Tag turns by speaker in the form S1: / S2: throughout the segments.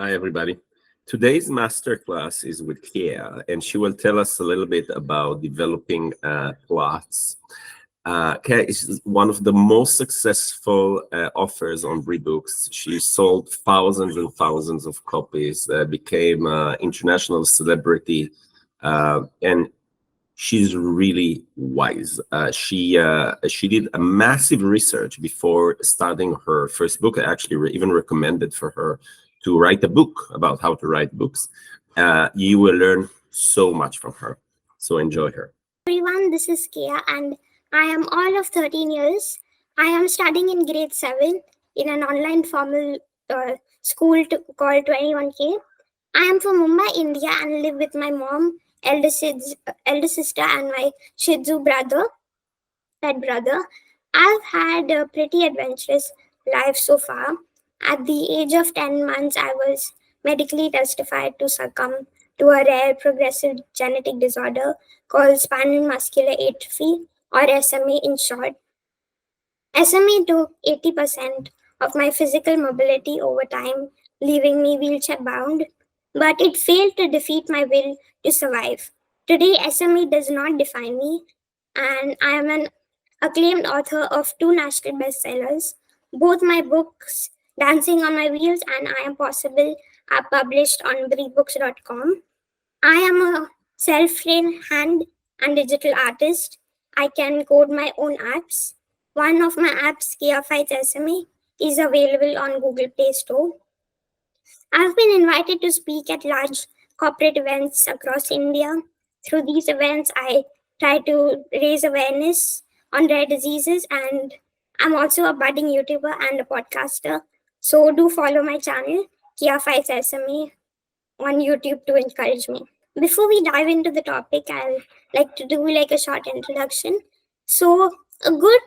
S1: Hi, everybody. Today's masterclass is with Keya, and she will tell us a little bit about developing plots. Keya is one of the most successful authors on rebooks. She sold thousands and thousands of copies, became an international celebrity, and she's really wise. She did a massive research before starting her first book. I actually even recommended for her to write a book about how to write books. You will learn so much from her. So enjoy her.
S2: Everyone, this is Keya and I am all of 13 years. I am studying in grade 7 in an online formal school called 21K. I am from Mumbai, India and live with my mom, elder sister and my Shih Tzu pet brother. I've had a pretty adventurous life so far. At the age of 10 months, I was medically testified to succumb to a rare progressive genetic disorder called spinal muscular atrophy, or SMA in short. SMA took 80% of my physical mobility over time, leaving me wheelchair bound, but it failed to defeat my will to survive. Today, SMA does not define me, and I am an acclaimed author of two national bestsellers. Both my books, Dancing on My Wheels and I Am Possible, are published on breebooks.com. I am a self-trained hand and digital artist. I can code my own apps. One of my apps, Keya Fights SMA, is available on Google Play Store. I've been invited to speak at large corporate events across India. Through these events, I try to raise awareness on rare diseases, and I'm also a budding YouTuber and a podcaster. So do follow my channel, Keya Fights SMA, on YouTube to encourage me. Before we dive into the topic, I'll like to do like a short introduction. So, a good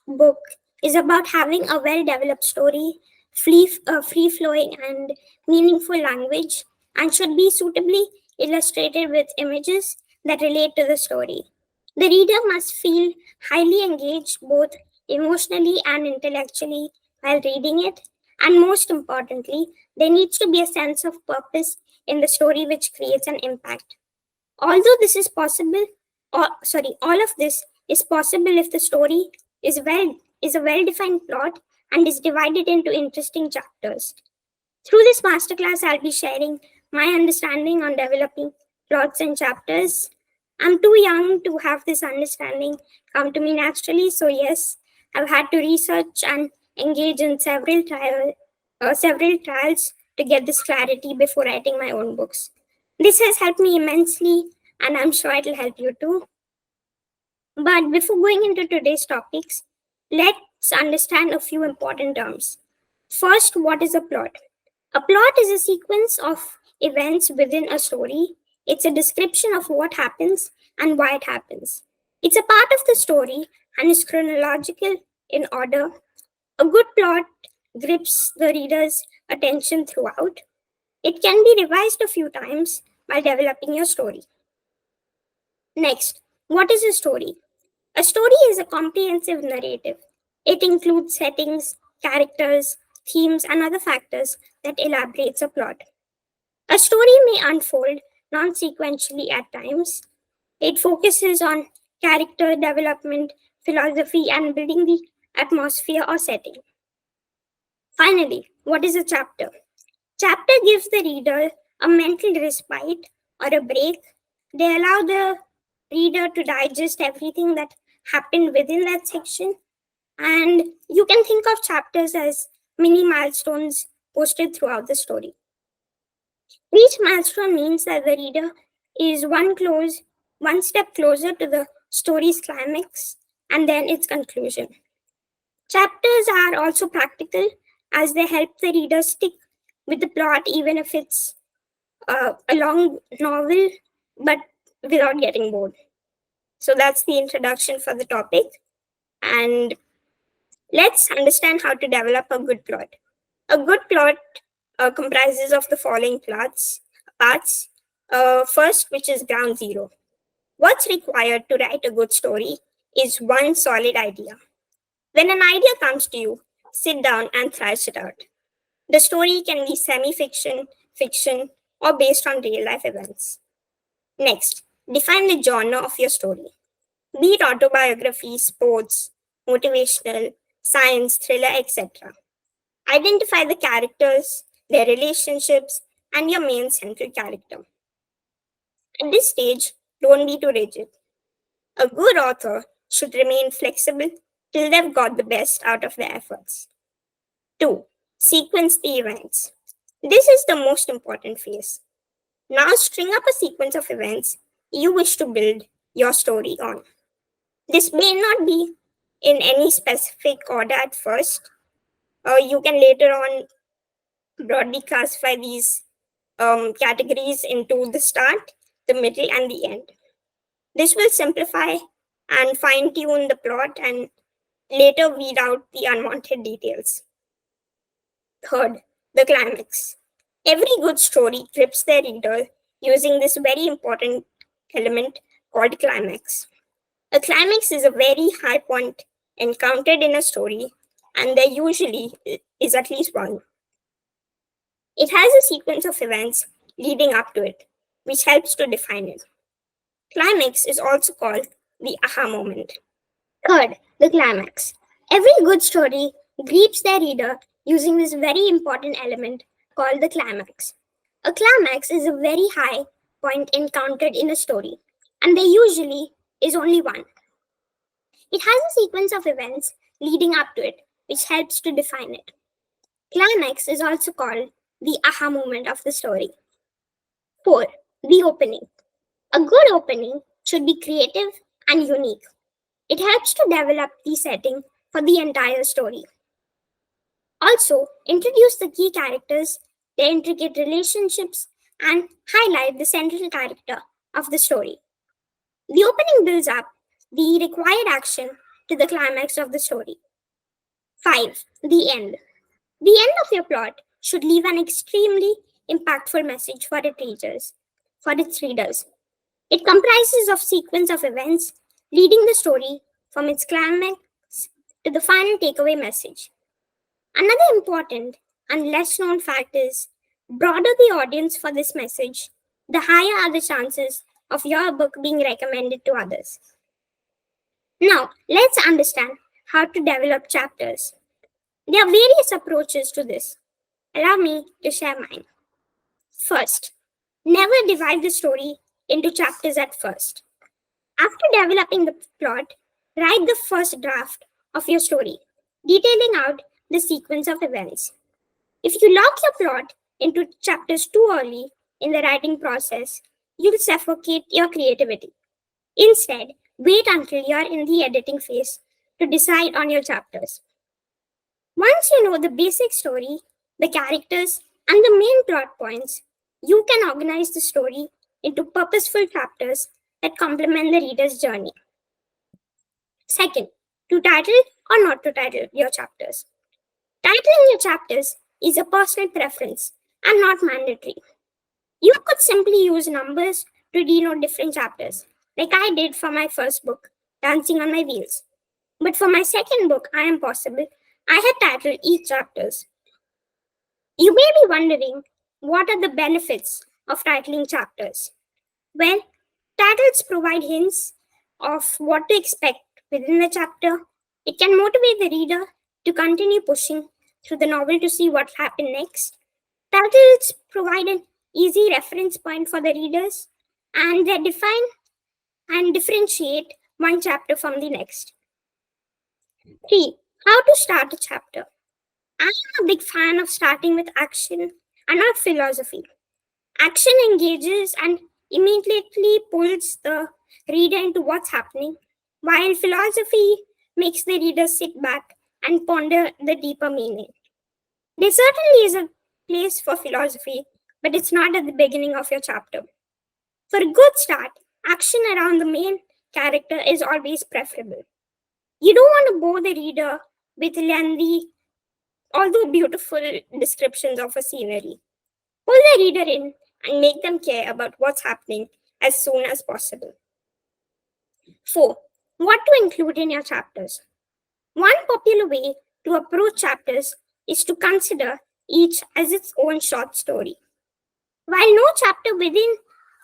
S2: book is about having a well-developed story, free-flowing and meaningful language, and should be suitably illustrated with images that relate to the story. The reader must feel highly engaged both emotionally and intellectually while reading it, and most importantly, there needs to be a sense of purpose in the story which creates an impact. Although this is possible, all of this is possible if the story is a well-defined plot and is divided into interesting chapters. Through this masterclass, I'll be sharing my understanding on developing plots and chapters. I'm too young to have this understanding come to me naturally, so yes, I've had to research and engage in several trials to get this clarity before writing my own books. This has helped me immensely, and I'm sure it'll help you too. But before going into today's topics, let's understand a few important terms. First, what is a plot? A plot is a sequence of events within a story. It's a description of what happens and why it happens. It's a part of the story and is chronological in order. A good plot grips the reader's attention throughout. It can be revised a few times while developing your story. Next, what is a story? A story is a comprehensive narrative. It includes settings, characters, themes, and other factors that elaborates a plot. A story may unfold non-sequentially at times. It focuses on character development, philosophy, and building the atmosphere or setting. Finally, what is a chapter? Chapter gives the reader a mental respite or a break. They allow the reader to digest everything that happened within that section. And you can think of chapters as mini milestones posted throughout the story. Each milestone means that the reader is one step closer to the story's climax and then its conclusion. Chapters are also practical as they help the reader stick with the plot even if it's a long novel, but without getting bored. So that's the introduction for the topic. And let's understand how to develop a good plot. A good plot comprises of the following parts. First, which is ground zero. What's required to write a good story is one solid idea. When an idea comes to you, sit down and thrash it out. The story can be semi-fiction, fiction, or based on real life events. Next, define the genre of your story. Be it autobiography, sports, motivational, science, thriller, etc. Identify the characters, their relationships, and your main central character. At this stage, don't be too rigid. A good author should remain flexible till they've got the best out of their efforts. 2. Sequence the events. This is the most important phase. Now string up a sequence of events you wish to build your story on. This may not be in any specific order at first, or you can later on broadly classify these categories into the start, the middle, and the end. This will simplify and fine tune the plot and later weed out the unwanted details. Third, the climax. Every good story grips their reader using this very important element called climax. A climax is a very high point encountered in a story, and there usually is at least one. It has a sequence of events leading up to it, which helps to define it. Climax is also called the aha moment. Third, the climax. Every good story greets their reader using this very important element called the climax. A climax is a very high point encountered in a story, and there usually is only one. It has a sequence of events leading up to it, which helps to define it. Climax is also called the aha moment of the story. 4. The opening. A good opening should be creative and unique. It helps to develop the setting for the entire story. Also, introduce the key characters, their intricate relationships, and highlight the central character of the story. The opening builds up the required action to the climax of the story. 5. The end. The end of your plot should leave an extremely impactful message for its readers. It comprises of sequence of events leading the story from its climax to the final takeaway message. Another important and less known fact is, broader the audience for this message, the higher are the chances of your book being recommended to others. Now, let's understand how to develop chapters. There are various approaches to this. Allow me to share mine. First, never divide the story into chapters at first. After developing the plot, write the first draft of your story, detailing out the sequence of events. If you lock your plot into chapters too early in the writing process, you'll suffocate your creativity. Instead, wait until you're in the editing phase to decide on your chapters. Once you know the basic story, the characters, and the main plot points, you can organize the story into purposeful chapters that complement the reader's journey. Second, to title or not to title your chapters. Titling your chapters is a personal preference and not mandatory. You could simply use numbers to denote different chapters, like I did for my first book, Dancing on My Wheels. But for my second book, I Am Possible, I had titled each chapters. You may be wondering, what are the benefits of titling chapters? Well, titles provide hints of what to expect within the chapter. It can motivate the reader to continue pushing through the novel to see what happened next. Titles provide an easy reference point for the readers, and they define and differentiate one chapter from the next. 3. How to start a chapter. I am a big fan of starting with action and not philosophy. Action engages and immediately pulls the reader into what's happening, while philosophy makes the reader sit back and ponder the deeper meaning. There certainly is a place for philosophy, but it's not at the beginning of your chapter. For a good start, action around the main character is always preferable. You don't want to bore the reader with lengthy, although beautiful descriptions of a scenery. Pull the reader in and make them care about what's happening as soon as possible. 4. What to include in your chapters. One popular way to approach chapters is to consider each as its own short story. While no chapter within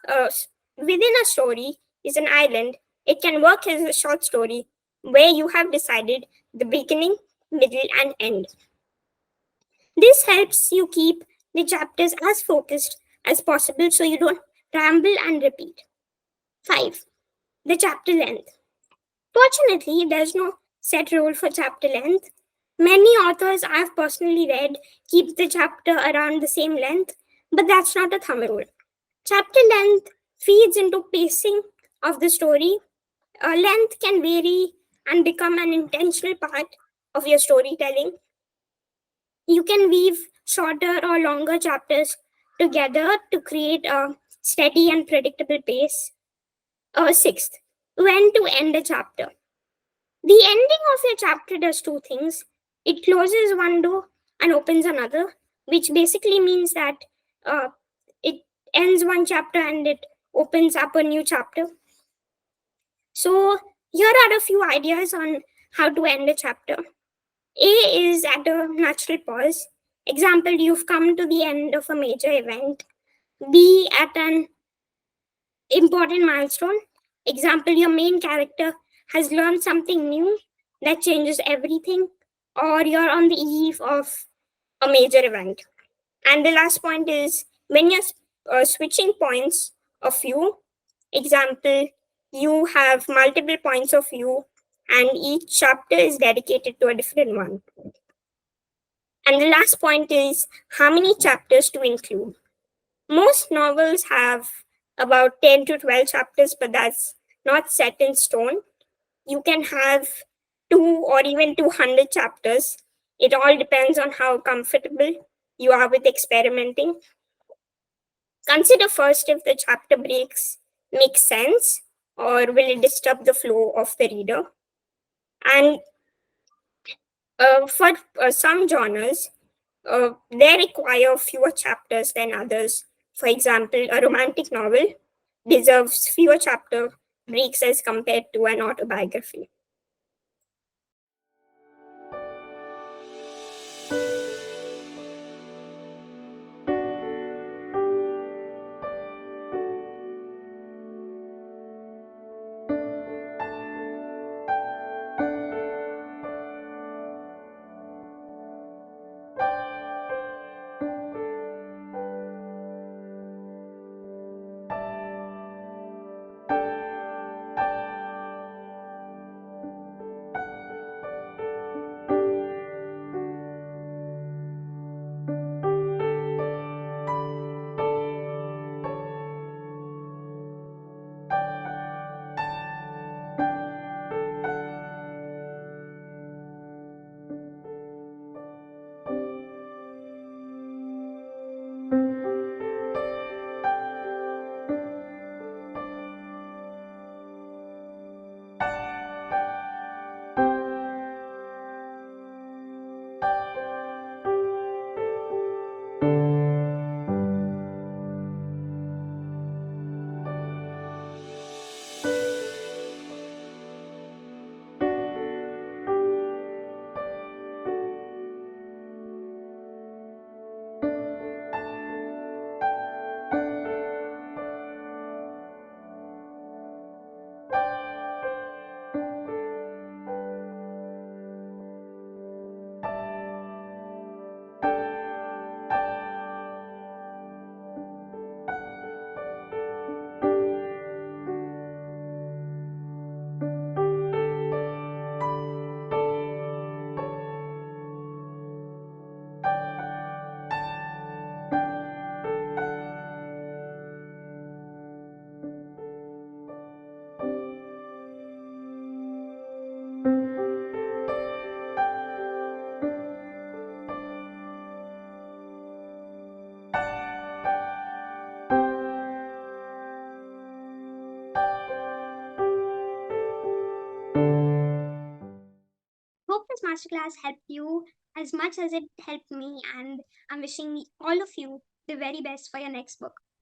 S2: a story is an island, it can work as a short story where you have decided the beginning, middle, and end. This helps you keep the chapters as focused as possible so you don't ramble and repeat. 5. The chapter length. Fortunately, there's no set rule for chapter length. Many authors I've personally read keep the chapter around the same length, but that's not a thumb rule. Chapter length feeds into pacing of the story. Length can vary and become an intentional part of your storytelling. You can weave shorter or longer chapters together to create a steady and predictable pace. Sixth, when to end a chapter. The ending of your chapter does two things. It closes one door and opens another, which basically means that uh, it ends one chapter and it opens up a new chapter. So, here are a few ideas on how to end a chapter. A is at a natural pause. Example, you've come to the end of a major event. B at an important milestone. Example, your main character has learned something new that changes everything, or you're on the eve of a major event. And the last point is when you're switching points of view. Example, you have multiple points of view, and each chapter is dedicated to a different one. And the last point is how many chapters to include. Most novels have about 10 to 12 chapters, but that's not set in stone. You can have 2 or even 200 chapters. It all depends on how comfortable you are with experimenting. Consider first if the chapter breaks make sense or will it disturb the flow of the reader. And for some genres, they require fewer chapters than others. For example, a romantic novel deserves fewer chapter breaks as compared to an autobiography. Hope this masterclass helped you as much as it helped me, and I'm wishing all of you the very best for your next book.